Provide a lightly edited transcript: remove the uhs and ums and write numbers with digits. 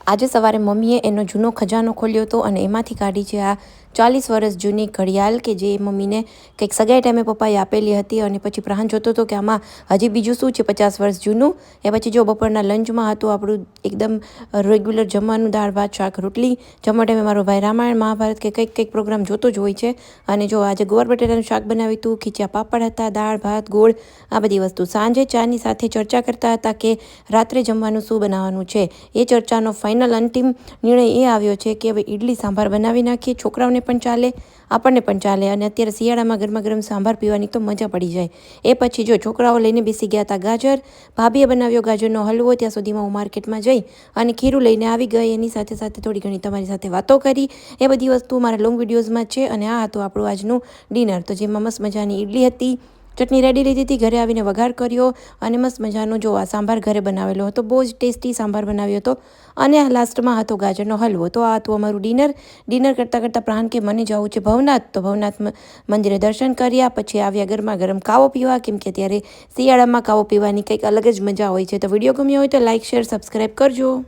આજે સવારે મમ્મીએ એનો જૂનો ખજાનો ખોલ્યો હતો અને એમાંથી કાઢી છે આ 40 વર્ષ જૂની ઘડિયાળ કે જે મમ્મીને કંઈક સગાઈ ટાઈમે પપ્પાએ આપેલી હતી. અને પછી પ્રહાન જોતો હતો કે આમાં હજી બીજું શું છે 50 વર્ષ જૂનું. એ પછી જો બપોરના લંચમાં હતું આપણું એકદમ રેગ્યુલર જમવાનું, દાળ ભાત શાક રોટલી. જમવા ટાઈમે મારો ભાઈ રામાયણ મહાભારત કે કંઈક પ્રોગ્રામ જોતો જ હોય છે. અને જો આજે ગુવાર બટેટાનું શાક બનાવ્યું હતું, ખીચા પાપડ હતા, દાળ ભાત ગોળ, આ બધી વસ્તુ. સાંજે ચાની સાથે ચર્ચા કરતા હતા કે રાત્રે જમવાનું શું બનાવવાનું છે. એ ચર્ચાનો ફાઇનલ અંતિમ નિર્ણય એ આવ્યો છે કે હવે ઇડલી સાંભાર બનાવી નાખીએ. છોકરાઓને પણ ચાલે, આપણને પણ ચાલે. અને અત્યારે શિયાળામાં ગરમા ગરમ સાંભાર પીવાની તો મજા પડી જાય. એ પછી જો છોકરાઓ લઈને બેસી ગયા હતા ગાજર. ભાભીએ બનાવ્યો ગાજરનો હલવો. ત્યાં સુધીમાં હું માર્કેટમાં જઈ અને ખીરું લઈને આવી ગઈ. એની સાથે સાથે થોડી ઘણી તમારી સાથે વાતો કરી. એ બધી વસ્તુ મારા લોંગ વિડીયોઝમાં છે. અને આ હતું આપણું આજનું ડિનર. તો જેમાં મસ્ત મજાની ઇડલી હતી, ચટણી રેડી લીધી હતી, ઘરે આવીને વઘાર કર્યો અને મસ્ત મજાનો જો આ સાંભાર ઘરે બનાવેલો હતો. બહુ જ ટેસ્ટી સાંભાર બનાવ્યો હતો. અને લાસ્ટમાં હતો ગાજરનો હલવો. તો આ હતું અમારું ડિનર કરતાં પ્રાણ કે મને જવું છે ભવનાથ. તો ભવનાથ મંદિરે દર્શન કર્યા, પછી આવ્યા ગરમા ગરમ કાવો પીવા, કેમ કે ત્યારે શિયાળામાં કાવો પીવાની કંઈક અલગ જ મજા હોય છે. તો વિડીયો ગમ્યો હોય તો લાઇક, શેર, સબસ્ક્રાઈબ કરજો.